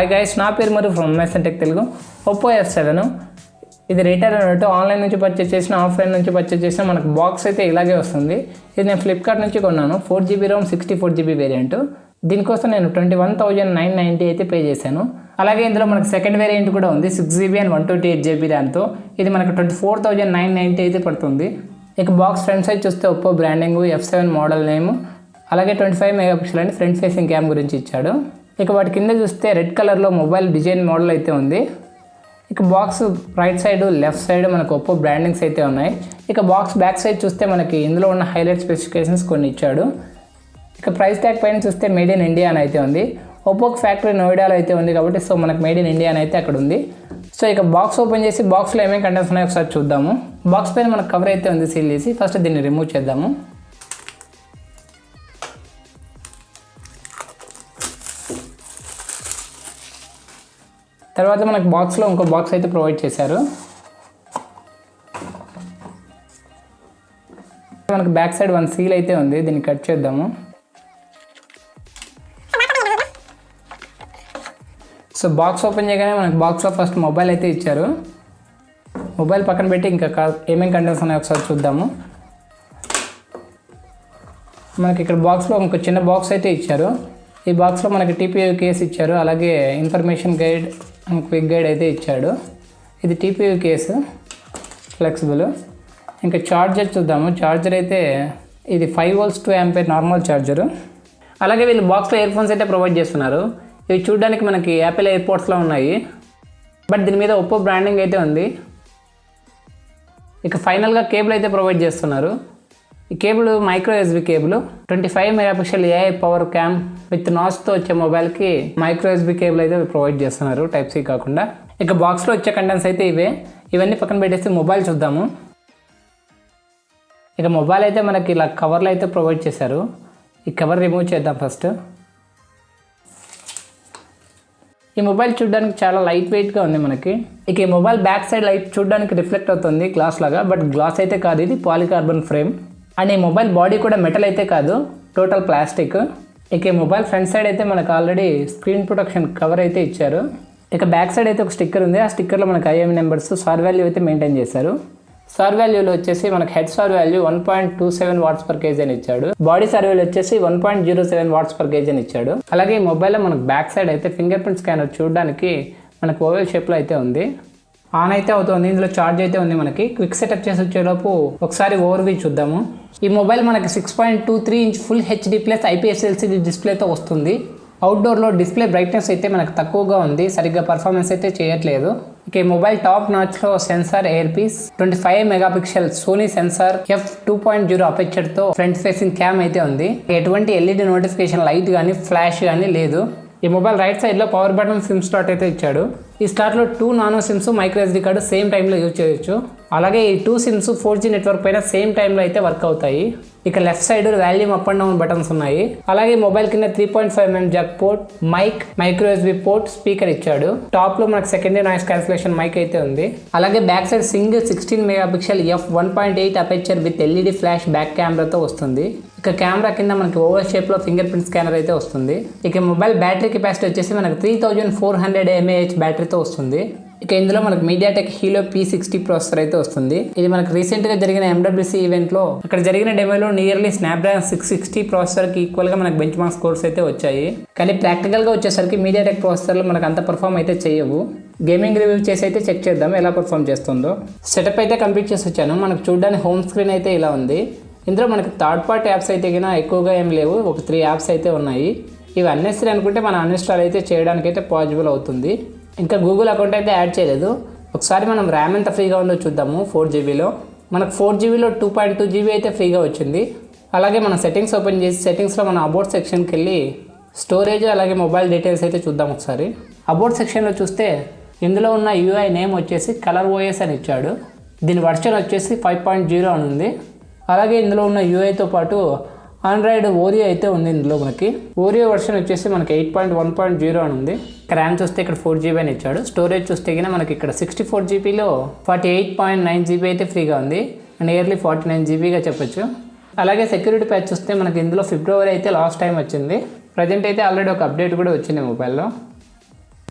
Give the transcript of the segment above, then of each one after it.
Hi guys, నా పేరు మరి from Mediatek Telugu. Oppo F7 ఇది రిటైల్ అన్నట్టు ఆన్లైన్ నుంచి పర్చేస్ చేసిన ఆఫ్లైన్ నుంచి పర్చేస్ చేసిన మనకు బాక్స్ అయితే ఇలాగే వస్తుంది. ఇది నేను ఫ్లిప్కార్ట్ నుంచి కొన్నాను. 4GB ROM 64GB variant. దీనికోసం నేను 21,990 అయితే పే చేశాను. అలాగే ఇందులో మనకు సెకండ్ వేరియంట్ కూడా ఉంది, 6GB and 128GB ర్యామ్తో. ఇది మనకు 24,990 అయితే పడుతుంది. ఇక బాక్స్ ఫ్రంట్ సైడ్ చూస్తే Oppo branding, F7 model name, అలాగే 25 మెగాపిక్సెల్ అని ఫ్రంట్ ఫేసింగ్ క్యామ్ గురించి ఇచ్చాడు. ఇక వాటి కింద చూస్తే రెడ్ కలర్లో మొబైల్ డిజైన్ మోడల్ అయితే ఉంది. ఇక box right side left side మనకు ఒప్పో బ్రాండింగ్స్ అయితే ఉన్నాయి. ఇక బాక్స్ బ్యాక్ సైడ్ చూస్తే మనకి ఇందులో ఉన్న హైలైట్ స్పెసిఫికేషన్స్ కొన్ని ఇచ్చాడు. ఇక ప్రైస్ ట్యాగ్ పైన చూస్తే మేడ్ ఇన్ ఇండియా అని అయితే ఉంది. ఒప్పోకి ఫ్యాక్టరీ నోయిడాలో అయితే ఉంది కాబట్టి సో మనకు మేడ్ ఇన్ ఇండియా అని అయితే అక్కడ ఉంది. సో ఇక బాక్స్ ఓపెన్ చేసి బాక్స్లో ఏమేమి కంటెంట్స్ ఉన్నాయో ఒకసారి చూద్దాము. బాక్స్ పైన మనకు కవర్ అయితే ఉంది సీల్ చేసి. ఫస్ట్ దీన్ని రిమూవ్ చేద్దాము. తర్వాత మనకు బాక్స్లో ఇంకో బాక్స్ అయితే ప్రొవైడ్ చేశారు. మనకు బ్యాక్ సైడ్ వన్ సీల్ అయితే ఉంది, దీన్ని కట్ చేద్దాము. సో బాక్స్ ఓపెన్ చేయగానే మనకు బాక్స్లో ఫస్ట్ మొబైల్ అయితే ఇచ్చారు. మొబైల్ పక్కన పెట్టి ఇంకా ఏమేమి కంటెంట్స్ ఉన్నాయో ఒకసారి చూద్దాము. మనకి ఇక్కడ బాక్స్లో ఇంకో చిన్న బాక్స్ అయితే ఇచ్చారు. ఈ బాక్స్లో మనకి TPU కేస్ ఇచ్చారు, అలాగే information guide and quick guide అయితే ఇచ్చాడు. ఇది TPU కేసు, ఫ్లెక్సిబుల్. ఇంకా చార్జర్ చూద్దాము. చార్జర్ అయితే ఇది 5V 2A నార్మల్ చార్జరు. అలాగే వీళ్ళు బాక్స్లో ఇయర్ ఫోన్స్ అయితే ప్రొవైడ్ చేస్తున్నారు. ఇవి చూడడానికి మనకి యాపిల్ ఎయిర్పోర్ట్స్లో ఉన్నాయి, బట్ దీని మీద ఒప్పో బ్రాండింగ్ అయితే ఉంది. ఇక ఫైనల్గా కేబుల్ అయితే ప్రొవైడ్ చేస్తున్నారు. ఈ cable micro USB cable, 25 megapixel AI power cam with నాచ్తో వచ్చే మొబైల్కి మైక్రో USB కేబుల్ అయితే ప్రొవైడ్ చేస్తున్నారు, Type-C కాకుండా. ఇక బాక్స్లో వచ్చే కంటెంట్స్ అయితే ఇవే. ఇవన్నీ పక్కన పెట్టేసి మొబైల్ చూద్దాము. ఇక మొబైల్ అయితే మనకి ఇలా కవర్లో అయితే ప్రొవైడ్ చేశారు. ఈ కవర్ రిమూవ్ చేద్దాం ఫస్ట్. ఈ మొబైల్ చూడడానికి చాలా లైట్ వెయిట్గా ఉంది మనకి. ఇక ఈ మొబైల్ బ్యాక్ సైడ్ లైట్ చూడడానికి రిఫ్లెక్ట్ అవుతుంది గ్లాస్ లాగా, బట్ గ్లాస్ అయితే కాదు, ఇది పాలికార్బన్ ఫ్రేమ్. అండ్ ఈ మొబైల్ బాడీ కూడా మెటల్ అయితే కాదు, టోటల్ ప్లాస్టిక్. ఇక ఈ మొబైల్ ఫ్రంట్ సైడ్ అయితే మనకు ఆల్రెడీ స్క్రీన్ ప్రొటెక్షన్ కవర్ అయితే ఇచ్చారు. ఇక బ్యాక్ సైడ్ అయితే ఒక స్టిక్కర్ ఉంది. ఆ స్టిక్కర్లో మనకు IM నెంబర్స్, సార్ వాల్యూ అయితే మెయింటైన్ చేశారు. సార్ వాల్యూలో వచ్చేసి మనకు హెడ్ సార్ వాల్యూ 1.27 Watts/kg అని ఇచ్చాడు. బాడీ సార్ వాల్యూ వచ్చేసి 1.07 Watts/kg అని ఇచ్చాడు. అలాగే ఈ మొబైల్లో మనకు బ్యాక్ సైడ్ అయితే ఫింగర్ ప్రింట్ స్కానర్ చూడడానికి మనకు ఓవెల్ షేప్లో అయితే ఉంది. ఆన్ అయితే అవుతుంది. ఇందులో ఛార్జ్ అయితే ఉంది. మనకి క్విక్ సెటప్ చేసి వచ్చేలోపు ఒకసారి ఓవర్వ్యూ చూద్దాము. ఈ మొబైల్ మనకి 6.23 inch full HD+ IPS LCD డిస్ప్లేతో వస్తుంది. అవుట్డోర్లో డిస్ప్లే బ్రైట్నెస్ అయితే మనకు తక్కువగా ఉంది, సరిగ్గా పర్ఫార్మెన్స్ అయితే చేయట్లేదు. ఇక ఈ మొబైల్ టాప్ నాచ్లో sensor earpiece, 25 megapixel Sony sensor, f2.0 అపెచర్తో ఫ్రంట్ ఫేసింగ్ క్యామ్ అయితే ఉంది. ఎటువంటి LED నోటిఫికేషన్ లైట్ కానీ ఫ్లాష్ కానీ లేదు. ఈ మొబైల్ రైట్ సైడ్లో పవర్ బటన్ సిమ్ స్లాట్ అయితే ఇచ్చాడు. ఈ స్లాట్లో 2 nano sims, micro SD card same టైంలో యూజ్ చేయొచ్చు. అలాగే ఈ 2 సిమ్స్ 4G నెట్వర్క్ పైన సేమ్ టైంలో అయితే వర్క్ అవుతాయి. ఇక left side volume up and down buttons ఉన్నాయి. అలాగే మొబైల్ కింద 3.5mm Jack port, micro USB port, speaker ఇచ్చాడు. టాప్ లో మనకు సెకండరీ నాయిస్ క్యాన్సిలేషన్ మైక్ అయితే ఉంది. అలాగే back side single 16 megapixel f1.8 aperture with LED flash back కెమెరాతో వస్తుంది. ఇక కెమెరా కింద మనకి ఓవల్ షేప్లో ఫింగర్ ప్రింట్ స్కానర్ అయితే వస్తుంది. ఇక మొబైల్ బ్యాటరీ కెపాసిటీ వచ్చేసి మనకు 3400 mAh బ్యాటరీతో వస్తుంది. ఇక ఇందులో మనకు Mediatek Helio P60 ప్రాసెసర్ అయితే వస్తుంది. ఇది మనకు రీసెంట్గా జరిగిన MWC ఈవెంట్లో అక్కడ జరిగిన డెమోలో నియర్లీ స్నాప్డ్రాగన్ 660 ప్రాసెసర్కి ఈక్వల్గా మనకు బెంచ్ మార్క్ స్కోర్స్ అయితే వచ్చాయి. కానీ ప్రాక్టికల్గా వచ్చేసరికి Mediatek ప్రాసెసర్లు మనకు అంత పర్ఫామ్ అయితే చేయవు. గేమింగ్ రివ్యూ చేసి అయితే చెక్ చేద్దాం ఎలా పర్ఫామ్ చేస్తుందో. సెటప్ అయితే కంప్లీట్ చేసి వచ్చాను. మనకు చూడడానికి హోమ్ స్క్రీన్ అయితే ఇలా ఉంది. ఇందులో మనకి థర్డ్ పార్టీ యాప్స్ అయితే ఎక్కువగా ఏం లేవు, ఒక 3 యాప్స్ అయితే ఉన్నాయి. ఇవి అన్నెసరీ అనుకుంటే మనం అన్ఇన్స్టాల్ అయితే చేయడానికి అయితే పాసిబుల్ అవుతుంది. ఇంకా గూగుల్ అకౌంట్ అయితే యాడ్ చేయలేదు. ఒకసారి మనం ర్యామ్ ఎంత ఫ్రీగా ఉందో చూద్దాము. 4GBలో మనకు 4GBలో 2.2GB అయితే ఫ్రీగా వచ్చింది. అలాగే మనం సెట్టింగ్స్ ఓపెన్ చేసి సెట్టింగ్స్లో మనం అబౌట్ సెక్షన్కి వెళ్ళి స్టోరేజ్ అలాగే మొబైల్ డీటెయిల్స్ అయితే చూద్దాం ఒకసారి. అబౌట్ సెక్షన్లో చూస్తే ఇందులో ఉన్న UI నేమ్ వచ్చేసి కలర్ OS అని ఇచ్చాడు. దీని వర్షన్ వచ్చేసి 5.0 అని ఉంది. అలాగే ఇందులో ఉన్న UIతో పాటు ఆండ్రాయిడ్ Oreo అయితే ఉంది. ఇందులో మనకి Oreo వర్షన్ వచ్చేసి మనకి 8.1.0 అని ఉంది. ర్యామ్ చూస్తే ఇక్కడ 4GB అని ఇచ్చాడు. స్టోరేజ్ చూస్తే మనకి ఇక్కడ 64GBలో 48.9GB అయితే ఫ్రీగా ఉంది, నియర్లీ 49GBగా చెప్పొచ్చు. అలాగే సెక్యూరిటీ ప్యాచ్ చూస్తే మనకి ఇందులో ఫిబ్రవరి అయితే లాస్ట్ టైం వచ్చింది. ప్రజెంట్ అయితే ఆల్రెడీ ఒక అప్డేట్ కూడా వచ్చింది మొబైల్లో.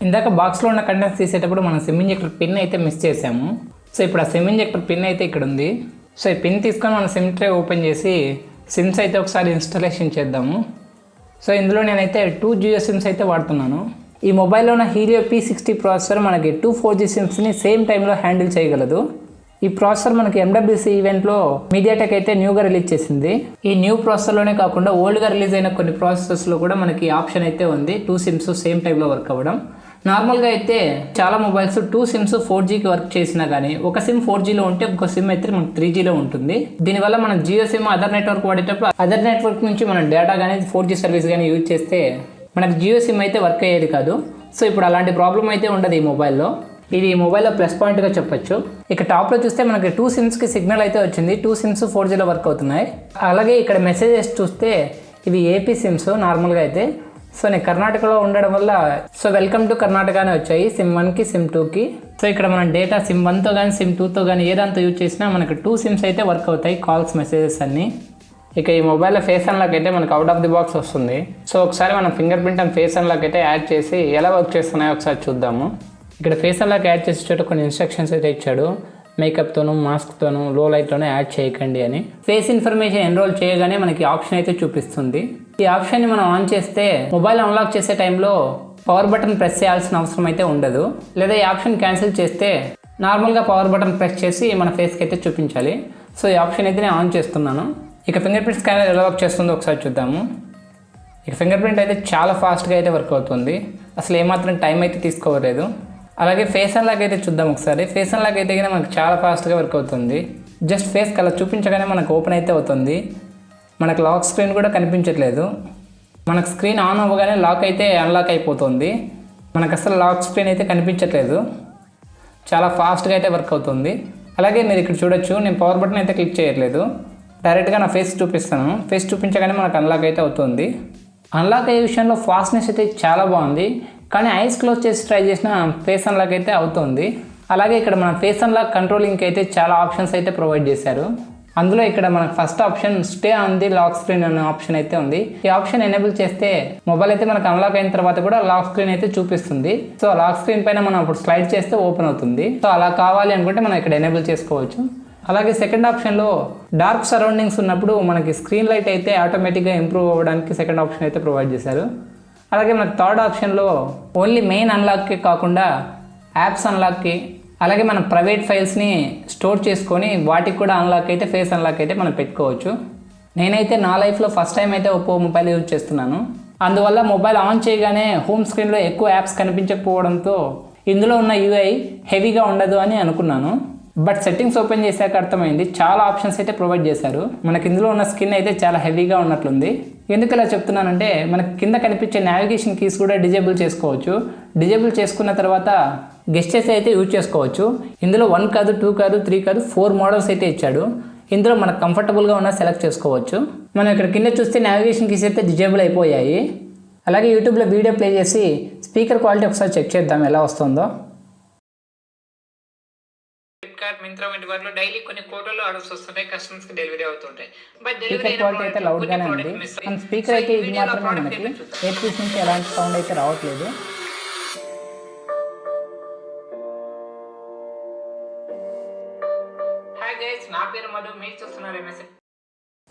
ఇందాక బాక్స్లో ఉన్న కంటెంట్స్ తీసేటప్పుడు మనం సిమ్ ఇంజెక్టర్ పిన్ అయితే మిస్ చేసాము. సో ఇప్పుడు ఆ సిమ్ ఇంజెక్టర్ పిన్ అయితే ఇక్కడ ఉంది. సో ఈ పిన్ తీసుకొని మనం సిమ్ ట్రే ఓపెన్ చేసి సిమ్స్ అయితే ఒకసారి ఇన్స్టాలేషన్ చేద్దాము. సో ఇందులో నేనైతే 2 జియో సిమ్స్ అయితే వాడుతున్నాను. ఈ మొబైల్లో ఉన్న హీలియో P60 ప్రాసెసర్ మనకి 2 4G సిమ్స్ని సేమ్ టైంలో హ్యాండిల్ చేయగలదు. ఈ ప్రాసెసర్ మనకి MWC ఈవెంట్లో మీడియాటెక్ అయితే న్యూగా రిలీజ్ చేసింది. ఈ న్యూ ప్రాసెసర్లోనే కాకుండా ఓల్డ్గా రిలీజ్ అయిన కొన్ని ప్రాసెసర్స్లో కూడా మనకి ఆప్షన్ అయితే ఉంది 2 సిమ్స్ సేమ్ టైంలో వర్క్ అవ్వడం. నార్మల్గా అయితే చాలా మొబైల్స్ 2 సిమ్స్ 4Gకి వర్క్ చేసినా కానీ ఒక సిమ్ 4Gలో ఉంటే ఒక సిమ్ అయితే మనకు 3Gలో ఉంటుంది. దీనివల్ల మనం జియో సిమ్ అదర్ నెట్వర్క్ వాడేటప్పుడు అదర్ నెట్వర్క్ నుంచి మనం డేటా కానీ 4G సర్వీస్ కానీ యూజ్ చేస్తే మనకు జియో సిమ్ అయితే వర్క్ అయ్యేది కాదు. సో ఇప్పుడు అలాంటి ప్రాబ్లం అయితే ఉండదు ఈ మొబైల్లో. ఇది ఈ మొబైల్లో ప్లస్ పాయింట్గా చెప్పొచ్చు. ఇక టాప్లో చూస్తే మనకి 2 సిమ్స్కి సిగ్నల్ అయితే వచ్చింది. 2 సిమ్స్ 4Gలో వర్క్ అవుతున్నాయి. అలాగే ఇక్కడ మెసేజెస్ చూస్తే ఇవి ఏపీ సిమ్స్ నార్మల్గా అయితే. సో నేను కర్ణాటకలో ఉండడం వల్ల సో వెల్కమ్ టు కర్ణాటకనే వచ్చాయి సిమ్ 1కి సిమ్ 2కి. సో ఇక్కడ మనం డేటా సిమ్ 1తో కానీ సిమ్ 2తో కానీ ఏదంతా యూజ్ చేసినా మనకి 2 సిమ్స్ అయితే వర్క్ అవుతాయి, కాల్స్ మెసేజెస్ అన్నీ. ఇక ఈ మొబైల్లో ఫేస్ అన్లాక్ అయితే మనకు అవుట్ ఆఫ్ ది బాక్స్ వస్తుంది. సో ఒకసారి మనం finger print and face unlock అయితే యాడ్ చేసి ఎలా వర్క్ చేస్తున్నాయో ఒకసారి చూద్దాము. ఇక్కడ ఫేస్ అన్లాక్ యాడ్ చేసే చోట కొన్ని ఇన్స్ట్రక్షన్స్ అయితే ఇచ్చాడు. మేకప్తోనూ మాస్క్తోనూ లో లైట్తోనూ యాడ్ చేయకండి అని. ఫేస్ ఇన్ఫర్మేషన్ ఎన్రోల్ చేయగానే మనకి ఆప్షన్ అయితే చూపిస్తుంది. ఈ ఆప్షన్ని మనం ఆన్ చేస్తే మొబైల్ అన్లాక్ చేసే టైంలో పవర్ బటన్ ప్రెస్ చేయాల్సిన అవసరం అయితే ఉండదు. లేదా ఈ ఆప్షన్ క్యాన్సిల్ చేస్తే నార్మల్గా పవర్ బటన్ ప్రెస్ చేసి మన ఫేస్కి అయితే చూపించాలి. సో ఈ ఆప్షన్ అయితే నేను ఆన్ చేస్తున్నాను. ఇక ఫింగర్ ప్రింట్ స్కానర్ ఎలా వర్క్ చేస్తుందో ఒకసారి చూద్దాము. ఇక ఫింగర్ ప్రింట్ అయితే చాలా ఫాస్ట్గా అయితే వర్క్ అవుతుంది. అసలు ఏమాత్రం టైం అయితే తీసుకోవలేదు. అలాగే ఫేస్ అన్లాక్ అయితే చూద్దాం ఒకసారి. ఫేస్ అన్లాక్ అయితే కానీ మనకు చాలా ఫాస్ట్గా వర్క్ అవుతుంది. జస్ట్ ఫేస్ కలర్ చూపించగానే మనకు ఓపెన్ అయితే అవుతుంది. మనకు లాక్ స్క్రీన్ కూడా కనిపించట్లేదు. మనకు స్క్రీన్ ఆన్ అవ్వగానే లాక్ అయితే అన్లాక్ అయిపోతుంది. మనకు అసలు లాక్ స్క్రీన్ అయితే కనిపించట్లేదు. చాలా ఫాస్ట్గా అయితే వర్క్ అవుతుంది. అలాగే మీరు ఇక్కడ చూడొచ్చు, నేను పవర్ బటన్ అయితే క్లిక్ చేయట్లేదు. డైరెక్ట్గా నా ఫేస్ చూపిస్తాను. ఫేస్ చూపించగానే మనకు అన్లాక్ అయితే అవుతుంది. అన్లాక్ అయ్యే విషయంలో ఫాస్ట్నెస్ అయితే చాలా బాగుంది. కానీ ఐస్ క్లోజ్ చేసి ట్రై చేసిన ఫేస్ అన్లాక్ అయితే అవుతుంది. అలాగే ఇక్కడ మన ఫేస్ అన్లాక్ కంట్రోలింగ్కి అయితే చాలా ఆప్షన్స్ అయితే ప్రొవైడ్ చేశారు. అందులో ఇక్కడ మనకు first option stay on the lock screen అనే ఆప్షన్ అయితే ఉంది. ఈ ఆప్షన్ ఎనేబుల్ చేస్తే మొబైల్ అయితే మనకు అన్లాక్ అయిన తర్వాత కూడా లాక్ స్క్రీన్ అయితే చూపిస్తుంది. సో లాక్ స్క్రీన్ పైన మనం అప్పుడు స్లైడ్ చేస్తే ఓపెన్ అవుతుంది. సో అలా కావాలి అనుకుంటే మనం ఇక్కడ ఎనేబుల్ చేసుకోవచ్చు. అలాగే సెకండ్ ఆప్షన్లో డార్క్ సరౌండింగ్స్ ఉన్నప్పుడు మనకి స్క్రీన్ లైట్ అయితే ఆటోమేటిక్గా ఇంప్రూవ్ అవ్వడానికి సెకండ్ ఆప్షన్ అయితే ప్రొవైడ్ చేశారు. అలాగే మనకు థర్డ్ ఆప్షన్లో ఓన్లీ మెయిన్ అన్లాక్కి కాకుండా యాప్స్ అన్లాక్కి, అలాగే మన ప్రైవేట్ ఫైల్స్ని స్టోర్ చేసుకొని వాటికి కూడా అన్లాక్ అయితే ఫేస్ అన్లాక్ అయితే మనం పెట్టుకోవచ్చు. నేనైతే నా లైఫ్లో ఫస్ట్ టైం అయితే ఒప్పో మొబైల్ యూజ్ చేస్తున్నాను. అందువల్ల మొబైల్ ఆన్ చేయగానే హోమ్ స్క్రీన్లో ఎక్కువ యాప్స్ కనిపించకపోవడంతో ఇందులో ఉన్న UI హెవీగా ఉండదు అని అనుకున్నాను. బట్ సెట్టింగ్స్ ఓపెన్ చేశాక అర్థమైంది, చాలా ఆప్షన్స్ అయితే ప్రొవైడ్ చేశారు. మనకి ఇందులో ఉన్న స్కిన్ అయితే చాలా హెవీగా ఉన్నట్లుంది. ఎందుకు ఇలా చెప్తున్నానంటే మనకి కింద కనిపించే నావిగేషన్ కీస్ కూడా డిజేబుల్ చేసుకోవచ్చు. డిజేబుల్ చేసుకున్న తర్వాత గెస్టర్స్ అయితే యూజ్ చేసుకోవచ్చు. ఇందులో 1 కాదు 2 కాదు 3 కాదు 4 మోడల్స్ అయితే ఇచ్చాడు. ఇందులో మనకు కంఫర్టబుల్గా ఉన్న సెలెక్ట్ చేసుకోవచ్చు. మనం ఇక్కడ కింద చూస్తే నావిగేషన్ కీస్ అయితే డిజేబుల్ అయిపోయాయి. అలాగే యూట్యూబ్లో వీడియో ప్లే చేసి స్పీకర్ క్వాలిటీ ఒకసారి చెక్ చేద్దాం ఎలా వస్తుందో. మింత్రా వంటి వాటిలో డైలీ కొన్ని కోట్లలో ఆర్డర్స్ వస్తుంటాయి, కస్టమర్స్ కి డెలివరీ అవుతుంటాయి. బట్ డెలివరీ క్వాలిటీ అయితే లౌడ్ గానే ఉంది. అండ్ స్పీకర్ అయితే ఇది మాత్రమే మనకి ఎయిర్ పీస్ నుంచి ఎలాంటి సౌండ్ అయితే రావట్లేదు. హాయ్ గైస్, నా పేరు మధు, మీరు చూస్తున్నారు ఎంఎస్.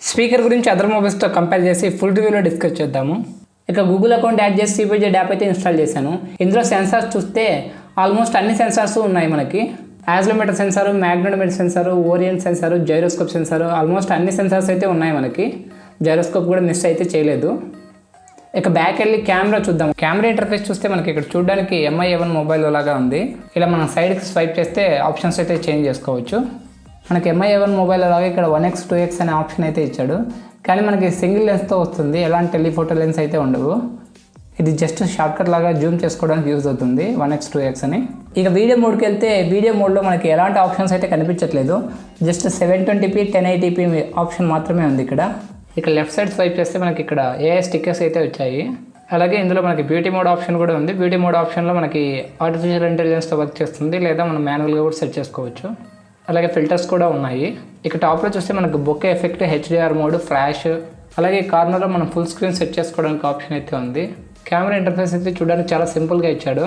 స్పీకర్ గురించి అదర్ మొబైల్స్తో కంపేర్ చేసి ఫుల్ రివ్యూలో డిస్కస్ చేద్దాము. ఇక గూగుల్ అకౌంట్ యాడ్ చేసి CPJ యాప్ అయితే ఇన్స్టాల్ చేశాను. ఇందులో సెన్సార్స్ చూస్తే ఆల్మోస్ట్ అన్ని సెన్సార్స్ ఉన్నాయి మనకి. Accelerometer sensor, magnetometer sensor, orient sensor, gyroscope sensor, almost అన్ని సెన్సార్స్ అయితే ఉన్నాయి మనకి. జైరోస్కోప్ కూడా మిస్ అయితే చేయలేదు. ఇక బ్యాక్ వెళ్ళి కెమెరా చూద్దాం. కెమెరా ఇంటర్ఫేస్ చూస్తే మనకి ఇక్కడ చూడడానికి MI A1 మొబైల్ లాగా ఉంది. ఇలా మనం సైడ్కి స్వైప్ చేస్తే ఆప్షన్స్ అయితే చేంజ్ చేసుకోవచ్చు. మనకి MI A1 మొబైల్ అలాగే ఇక్కడ 1x 2x అనే ఆప్షన్ అయితే ఇచ్చాడు. కానీ మనకి సింగిల్ లెన్స్తో వస్తుంది, ఎలాంటి టెలిఫోటో లెన్స్ అయితే ఉండవు. ఇది జస్ట్ షార్ట్కట్ లాగా జూమ్ చేసుకోవడానికి యూజ్ అవుతుంది 1x 2x అని. ఇక వీడియో మోడ్కి వెళ్తే వీడియో మోడ్లో మనకి ఎలాంటి ఆప్షన్స్ అయితే కనిపించట్లేదు. జస్ట్ 720p 1080p ఆప్షన్ మాత్రమే ఉంది ఇక్కడ. ఇక లెఫ్ట్ సైడ్ స్వైప్ చేస్తే మనకి ఇక్కడ AI స్టిక్కర్స్ అయితే వచ్చాయి. అలాగే ఇందులో మనకి బ్యూటీ మోడ్ ఆప్షన్ కూడా ఉంది. బ్యూటీ మోడ్ ఆప్షన్లో మనకి ఆర్టిఫిషియల్ ఇంటెలిజెన్స్తో వర్క్ చేస్తుంది, లేదా మనం మాన్యువల్గా కూడా సెట్ చేసుకోవచ్చు. అలాగే ఫిల్టర్స్ కూడా ఉన్నాయి. ఇక టాప్లో చూస్తే మనకు bouquet effect, HDR mode, flash, అలాగే కార్నర్లో మనం ఫుల్ స్క్రీన్ సెట్ చేసుకోవడానికి ఆప్షన్ అయితే ఉంది. కెమెరా ఇంటర్ఫేస్ అయితే చూడడానికి చాలా సింపుల్గా ఇచ్చాడు.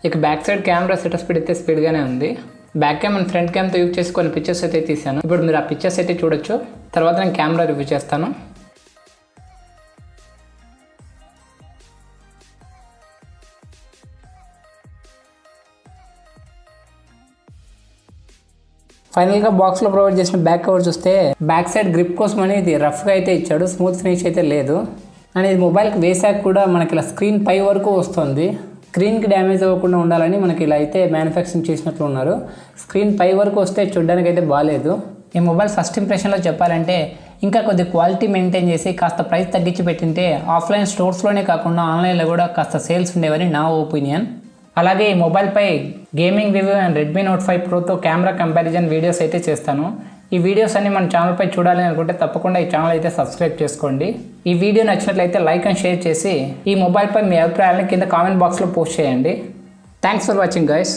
ఇక back side camera shutter speed అయితే స్పీడ్గానే ఉంది. బ్యాక్ క్యామ్ అండ్ ఫ్రంట్ క్యామ్తో యూజ్ చేసి కొన్ని పిక్చర్స్ అయితే తీసాను. ఇప్పుడు మీరు ఆ పిక్చర్స్ అయితే చూడొచ్చు. తర్వాత నేను కెమెరా రివ్యూ చేస్తాను. ఫైనల్గా బాక్స్లో ప్రొవైడ్ చేసిన బ్యాక్ కవర్ చూస్తే బ్యాక్ సైడ్ గ్రిప్ కోసం అని ఇది రఫ్గా అయితే ఇచ్చాడు, స్మూత్ ఫినిష్ అయితే లేదు. అండ్ ఇది మొబైల్కి వేసాక కూడా మనకి ఇలా స్క్రీన్ పై వరకు వస్తుంది. స్క్రీన్కి డ్యామేజ్ అవ్వకుండా ఉండాలని మనకి ఇలా అయితే మ్యానుఫ్యాక్చరింగ్ చేసినట్లు ఉన్నారు. స్క్రీన్ పై వరకు వస్తే చూడడానికి అయితే బాగాలేదు. ఈ మొబైల్ ఫస్ట్ ఇంప్రెషన్లో చెప్పాలంటే ఇంకా కొద్ది క్వాలిటీ మెయింటైన్ చేసి కాస్త ప్రైస్ తగ్గించి పెట్టింటే ఆఫ్లైన్ స్టోర్స్లోనే కాకుండా ఆన్లైన్లో కూడా కాస్త సేల్స్ ఉండేవని నా ఒపీనియన్. అలాగే ఈ మొబైల్పై gaming review and Redmi note 5 ప్రోతో కెమెరా కంపారిజన్ వీడియోస్ అయితే చేస్తాను. ఈ వీడియోస్ అన్ని మన ఛానల్పై చూడాలి అనుకుంటే తప్పకుండా ఈ ఛానల్ అయితే సబ్స్క్రైబ్ చేసుకోండి. ఈ వీడియో నచ్చినట్లయితే లైక్ అండ్ షేర్ చేసి ఈ మొబైల్పై మీ అభిప్రాయాలను కింద కామెంట్ బాక్స్లో పోస్ట్ చేయండి. Thanks for watching guys.